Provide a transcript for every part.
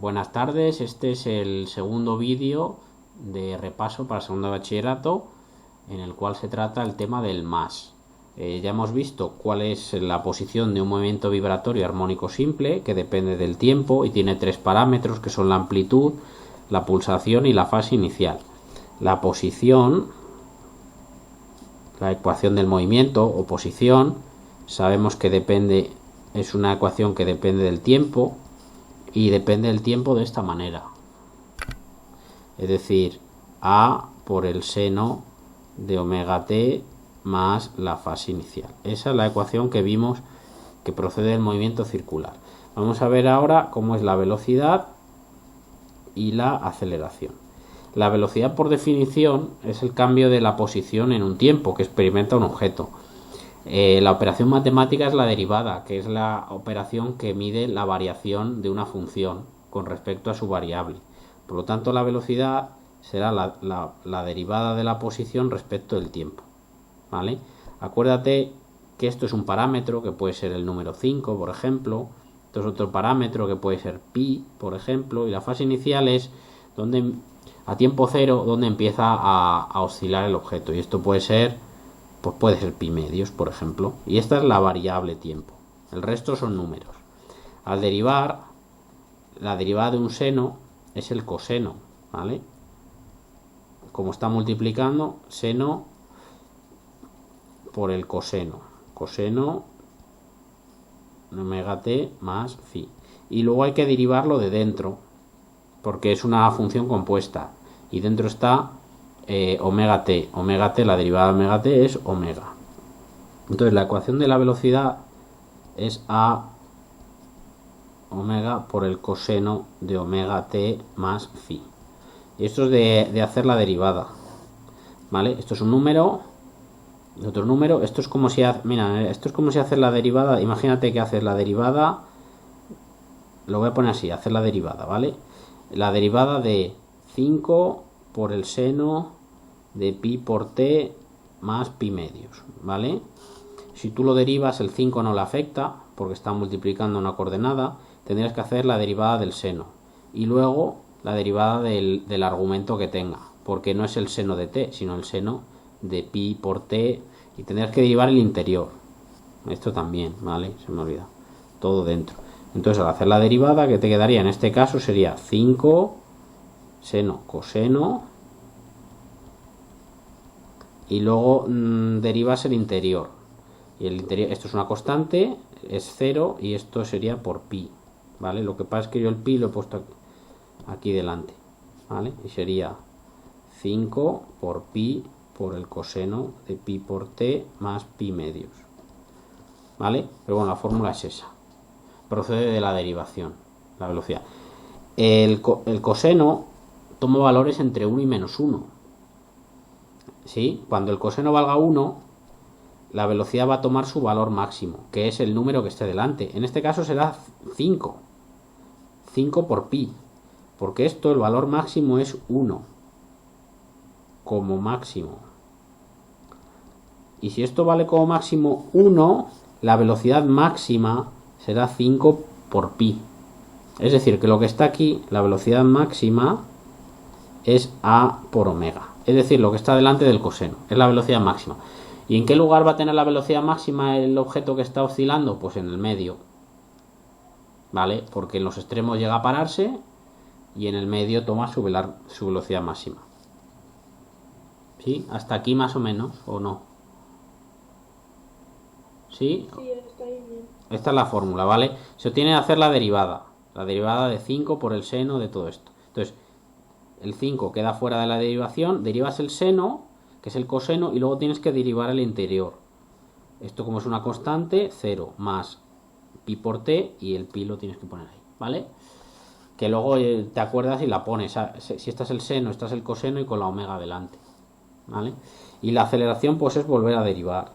Buenas tardes, este es el segundo vídeo de repaso para segundo de bachillerato en el cual se trata el tema del más. Ya hemos visto cuál es la posición de un movimiento vibratorio armónico simple que depende del tiempo y tiene tres parámetros que son la amplitud, la pulsación y la fase inicial. La posición, la ecuación del movimiento o posición, sabemos que depende, es una ecuación que depende del tiempo y depende del tiempo de esta manera, es decir, A por el seno de omega t más la fase inicial. Esa es la ecuación que vimos que procede del movimiento circular. Vamos a ver ahora cómo es la velocidad y la aceleración. La velocidad, por definición, es el cambio de la posición en un tiempo que experimenta un objeto. La operación matemática es la derivada, que es la operación que mide la variación de una función con respecto a su variable. Por lo tanto, la velocidad será la derivada de la posición respecto del tiempo, ¿vale? Acuérdate que esto es un parámetro que puede ser el número 5, por ejemplo. Esto es otro parámetro que puede ser pi, por ejemplo. Y la fase inicial es donde, a tiempo cero, donde empieza a oscilar el objeto. Y esto puede ser, pues puede ser pi medios, por ejemplo. Y esta es la variable tiempo. El resto son números. Al derivar, la derivada de un seno es el coseno, ¿vale? Como está multiplicando, seno por el coseno. Coseno de omega t más phi. Y luego hay que derivarlo de dentro, porque es una función compuesta. Y dentro está omega t. Omega t, la derivada de omega t es omega. Entonces la ecuación de la velocidad es a omega por el coseno de omega t más phi. Y esto es de hacer la derivada, ¿vale? Esto es un número, otro número. Esto es como si mira, esto es como si haces la derivada. Imagínate que haces la derivada, lo voy a poner así, hacer la derivada, ¿vale? La derivada de 5 por el seno de pi por t más pi medios, ¿vale? Si tú lo derivas, el 5 no le afecta porque está multiplicando una coordenada. Tendrías que hacer la derivada del seno y luego la derivada del argumento que tenga, porque no es el seno de t, sino el seno de pi por t, y tendrías que derivar el interior. Esto también, ¿vale? Se me olvida. Todo dentro. Entonces, al hacer la derivada, que te quedaría en este caso sería 5 seno coseno y luego derivas el interior. Y el interior, esto es una constante, es 0 y esto sería por pi, ¿vale? Lo que pasa es que yo el pi lo he puesto aquí delante, ¿vale? Y sería 5 por pi por el coseno de pi por t más pi medios, ¿vale? Pero bueno, la fórmula es esa. Procede de la derivación, la velocidad. El coseno toma valores entre 1 y menos 1. ¿Sí? Cuando el coseno valga 1, la velocidad va a tomar su valor máximo, que es el número que esté delante. En este caso será 5. 5 por pi. Porque esto, el valor máximo es 1. Como máximo. Y si esto vale como máximo 1, la velocidad máxima será 5 por pi. Es decir, que lo que está aquí, la velocidad máxima, es a por omega. Es decir, lo que está delante del coseno. Es la velocidad máxima. ¿Y en qué lugar va a tener la velocidad máxima el objeto que está oscilando? Pues en el medio, ¿vale? Porque en los extremos llega a pararse y en el medio toma su velocidad máxima. ¿Sí? ¿Hasta aquí más o menos o no? ¿Sí? Sí, está ahí bien. Esta es la fórmula, ¿vale? Se obtiene de hacer la derivada de 5 por el seno de todo esto. Entonces, el 5 queda fuera de la derivación, derivas el seno, que es el coseno, y luego tienes que derivar el interior. Esto, como es una constante, 0 más pi por t, y el pi lo tienes que poner ahí, ¿vale? Que luego te acuerdas y la pones. Si esta es el seno, esta es el coseno y con la omega delante, ¿vale? Y la aceleración, pues es volver a derivar,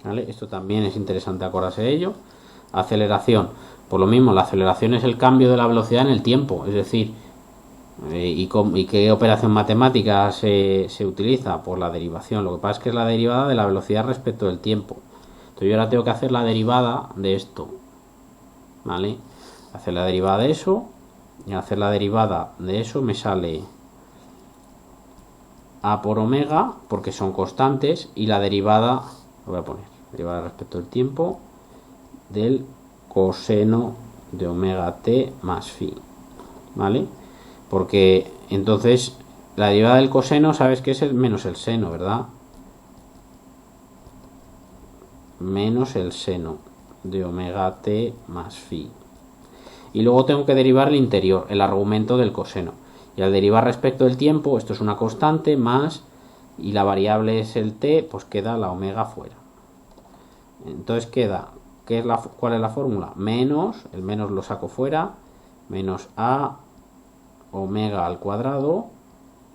¿vale? Esto también es interesante acordarse de ello. Aceleración, por lo mismo, la aceleración es el cambio de la velocidad en el tiempo, es decir, ¿y qué operación matemática se utiliza? Por la derivación. Lo que pasa es que es la derivada de la velocidad respecto del tiempo. Entonces yo ahora tengo que hacer la derivada de esto, ¿vale? Hacer la derivada de eso, y hacer la derivada de eso me sale a por omega, porque son constantes, y la derivada, lo voy a poner, derivada respecto al tiempo, del coseno de omega t más phi, ¿vale? Porque entonces la derivada del coseno, sabes que es el menos el seno, ¿verdad? Menos el seno de omega t más phi. Y luego tengo que derivar el interior, el argumento del coseno. Y al derivar respecto del tiempo, esto es una constante más, y la variable es el t, pues queda la omega fuera. Entonces queda, ¿cuál es la fórmula? Menos, el menos lo saco fuera, menos a omega al cuadrado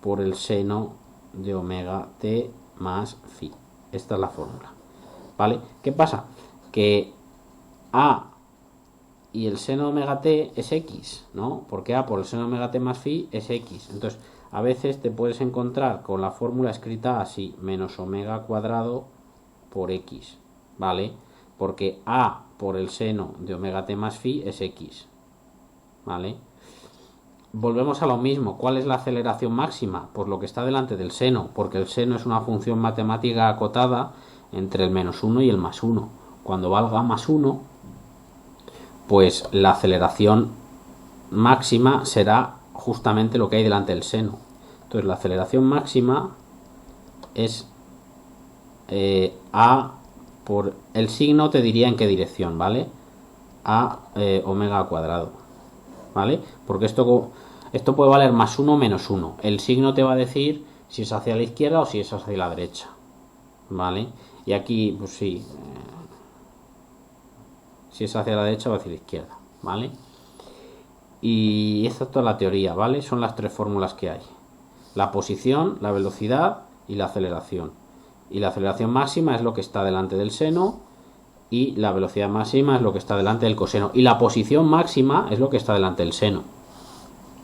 por el seno de omega t más phi. Esta es la fórmula, ¿vale? ¿Qué pasa? Que a y el seno de omega t es x, ¿no? Porque a por el seno de omega t más phi es x. Entonces, a veces te puedes encontrar con la fórmula escrita así, menos omega cuadrado por x, ¿vale? Porque a por el seno de omega t más phi es x, ¿vale? Volvemos a lo mismo. ¿Cuál es la aceleración máxima? Pues lo que está delante del seno, porque el seno es una función matemática acotada entre el menos 1 y el más 1. Cuando valga más 1, pues la aceleración máxima será justamente lo que hay delante del seno. Entonces la aceleración máxima es a por el signo, te diría en qué dirección, ¿vale? A omega al cuadrado, ¿vale? Porque esto puede valer más 1 o menos 1. El signo te va a decir si es hacia la izquierda o si es hacia la derecha, ¿vale? Y aquí, pues sí, si es hacia la derecha o hacia la izquierda, ¿vale? Y esta es toda la teoría, ¿vale? Son las tres fórmulas que hay: la posición, la velocidad y la aceleración. Y la aceleración máxima es lo que está delante del seno, y la velocidad máxima es lo que está delante del coseno, y la posición máxima es lo que está delante del seno.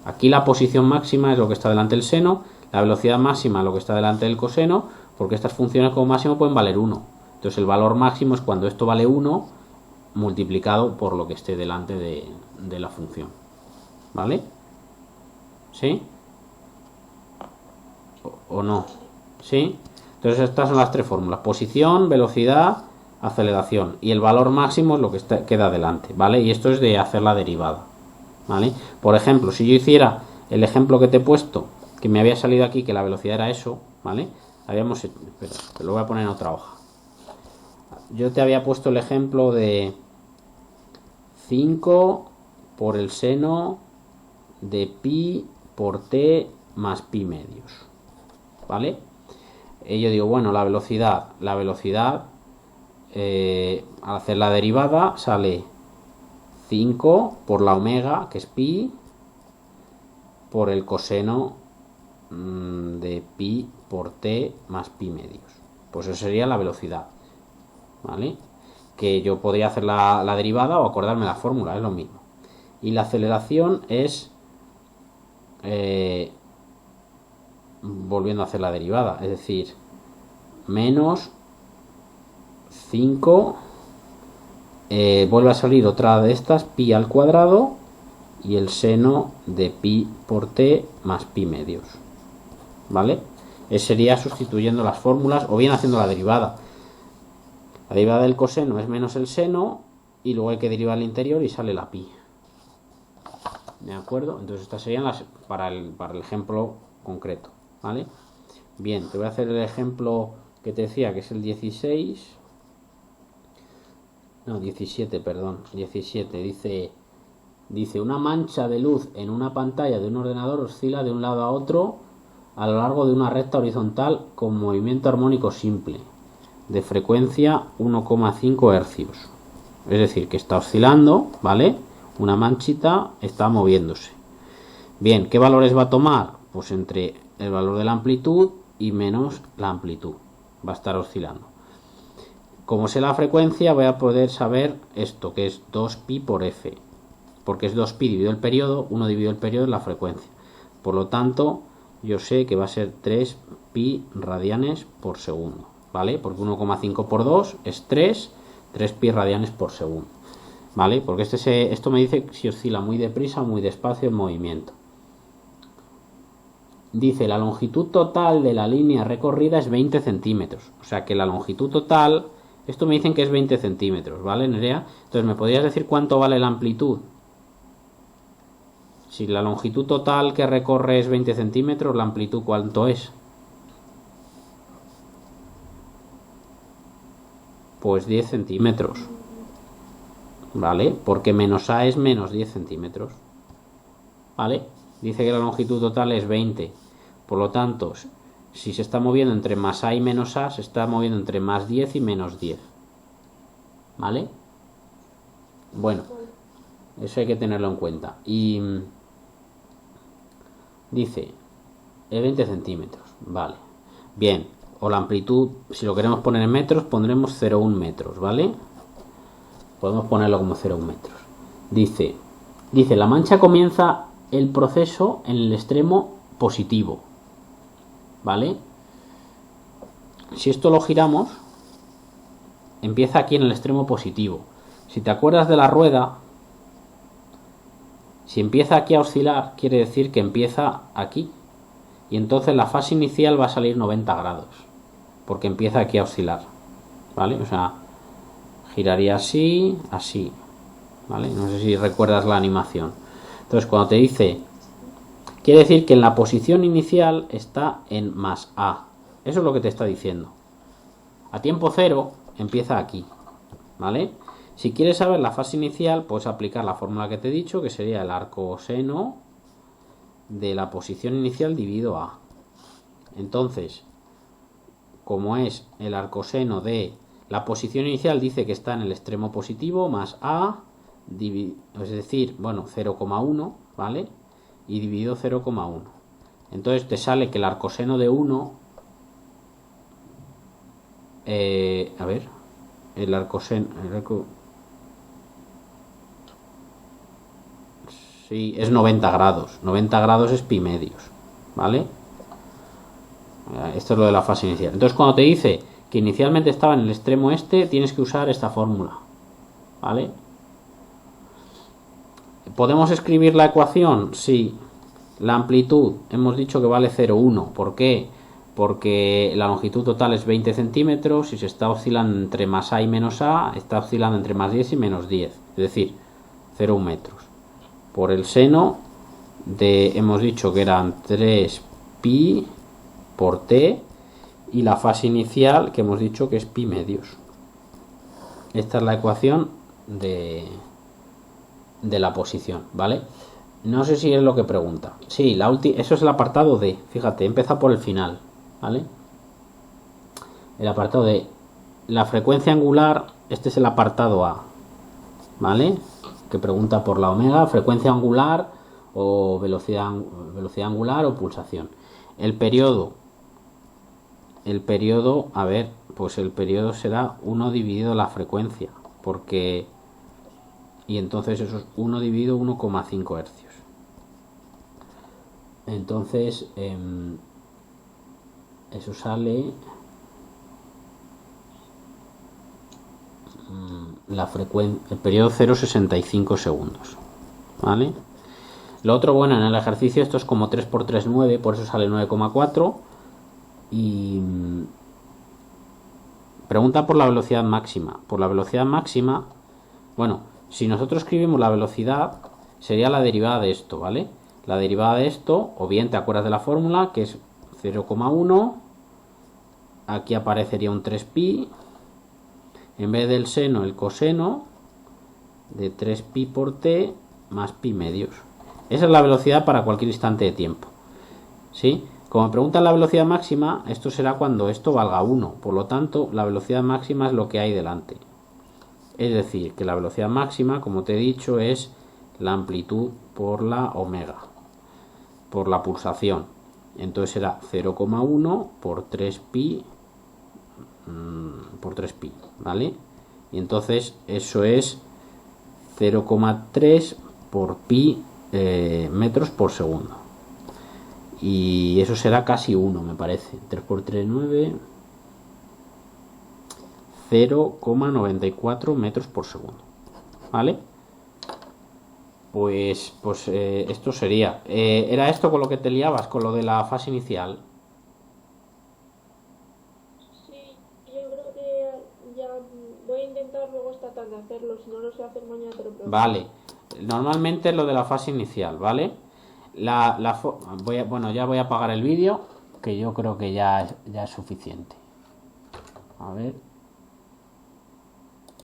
Aquí la posición máxima es lo que está delante del seno, la velocidad máxima es lo que está delante del coseno, porque estas funciones como máximo pueden valer 1. Entonces el valor máximo es cuando esto vale 1 multiplicado por lo que esté delante de la función, ¿vale? ¿Sí? ¿O no? ¿Sí? Entonces estas son las tres fórmulas: posición, velocidad, aceleración, y el valor máximo es lo que queda delante, ¿vale? Y esto es de hacer la derivada, ¿vale? Por ejemplo, si yo hiciera el ejemplo que te he puesto, que me había salido aquí, que la velocidad era eso, ¿vale? Espera, te lo voy a poner en otra hoja. Yo te había puesto el ejemplo de 5 por el seno de pi por t más pi medios, ¿vale? Y yo digo, bueno, la velocidad, al hacer la derivada sale 5 por la omega, que es pi, por el coseno de pi por t más pi medios. Pues eso sería la velocidad, ¿vale? Que yo podría hacer la derivada o acordarme la fórmula, es lo mismo. Y la aceleración es volviendo a hacer la derivada, es decir, menos 5, vuelve a salir otra de estas, pi al cuadrado, y el seno de pi por t más pi medios, ¿vale? Ese sería sustituyendo las fórmulas o bien haciendo la derivada. La derivada del coseno es menos el seno, y luego hay que derivar el interior y sale la pi, ¿de acuerdo? Entonces estas serían las para el ejemplo concreto, ¿vale? Bien, te voy a hacer el ejemplo que te decía, que es el 17, perdón. 17 dice una mancha de luz en una pantalla de un ordenador oscila de un lado a otro a lo largo de una recta horizontal con movimiento armónico simple de frecuencia 1,5 hercios. Es decir, que está oscilando, ¿vale? Una manchita está moviéndose. Bien, ¿qué valores va a tomar? Pues entre el valor de la amplitud y menos la amplitud. Va a estar oscilando. Como sé la frecuencia, voy a poder saber esto, que es 2pi por f. Porque es 2pi dividido el periodo, 1 dividido el periodo es la frecuencia. Por lo tanto, yo sé que va a ser 3pi radianes por segundo, ¿vale? Porque 1,5 por 2 es 3pi radianes por segundo. ¿vale? Porque esto me dice si oscila muy deprisa o muy despacio en movimiento. Dice, la longitud total de la línea recorrida es 20 centímetros. O sea que la longitud total, esto me dicen que es 20 centímetros, ¿vale, Nerea? Entonces, ¿me podrías decir cuánto vale la amplitud? Si la longitud total que recorre es 20 centímetros, ¿la amplitud cuánto es? Pues 10 centímetros. ¿Vale? Porque menos A es menos 10 centímetros. ¿Vale? Dice que la longitud total es 20. Por lo tanto, si se está moviendo entre más A y menos A, se está moviendo entre más 10 y menos 10. ¿Vale? Bueno, eso hay que tenerlo en cuenta. Y dice 20 centímetros. Vale. Bien. O la amplitud, si lo queremos poner en metros, pondremos 0,1 metros. ¿Vale? Podemos ponerlo como 0,1 metros. Dice, la mancha comienza el proceso en el extremo positivo. ¿Vale? Si esto lo giramos, empieza aquí en el extremo positivo. Si te acuerdas de la rueda, si empieza aquí a oscilar, quiere decir que empieza aquí. Y entonces la fase inicial va a salir 90 grados. Porque empieza aquí a oscilar. ¿Vale? O sea, giraría así, así. ¿Vale? No sé si recuerdas la animación. Entonces, cuando te dice, quiere decir que en la posición inicial está en más A. Eso es lo que te está diciendo. A tiempo cero empieza aquí. ¿Vale? Si quieres saber la fase inicial, puedes aplicar la fórmula que te he dicho, que sería el arcoseno de la posición inicial dividido A. Entonces, como es el arcoseno de la posición inicial, dice que está en el extremo positivo, más A, es decir, bueno, 0,1, ¿vale? Y dividido 0,1. Entonces te sale que el arcoseno de 1, a ver, el arcoseno, sí, es 90 grados. 90 grados es pi medios, ¿vale? Esto es lo de la fase inicial. Entonces, cuando te dice que inicialmente estaba en el extremo este, tienes que usar esta fórmula, ¿vale? ¿Podemos escribir la ecuación? Sí. La amplitud, hemos dicho que vale 0,1. ¿Por qué? Porque la longitud total es 20 centímetros y se está oscilando entre más A y menos A, está oscilando entre más 10 y menos 10. Es decir, 0,1 metros. Por el seno de, hemos dicho que eran 3 pi por t, y la fase inicial que hemos dicho que es pi medios. Esta es la ecuación de la posición, ¿vale? No sé si es lo que pregunta. Sí, eso es el apartado D. Fíjate, empieza por el final, ¿vale? El apartado D. La frecuencia angular, este es el apartado A, ¿vale? Que pregunta por la omega, frecuencia angular o velocidad angular o pulsación. El periodo, a ver, pues el periodo será 1 dividido la frecuencia, porque, y entonces eso es 1 dividido 1,5 hercios. Entonces, eso sale, la frecuencia, el periodo 0,65 segundos, ¿vale? Lo otro, bueno, en el ejercicio esto es como 3 por 3, 9, por eso sale 9,4. Y pregunta por la velocidad máxima. Por la velocidad máxima, bueno, si nosotros escribimos la velocidad, sería la derivada de esto, ¿vale? La derivada de esto, o bien te acuerdas de la fórmula, que es 0,1. Aquí aparecería un 3pi. En vez del seno, el coseno de 3pi por t más pi medios. Esa es la velocidad para cualquier instante de tiempo, ¿sí? Como me preguntan la velocidad máxima, esto será cuando esto valga 1. Por lo tanto, la velocidad máxima es lo que hay delante. Es decir, que la velocidad máxima, como te he dicho, es la amplitud por la omega, por la pulsación. Entonces será 0,1 por 3pi, ¿vale? Y entonces eso es 0,3 por pi metros por segundo. Y eso será casi 1, me parece. 3 por 3, 9. 0,94 metros por segundo. ¿vale? Pues esto sería. ¿Era esto con lo que te liabas, con lo de la fase inicial? Sí, yo creo que ya voy a intentar luego esta tarde hacerlo. Si no lo sé hacer mañana te lo pregunto. Vale. Normalmente es lo de la fase inicial, ¿vale? Bueno, ya voy a apagar el vídeo, que yo creo que ya es suficiente. A ver.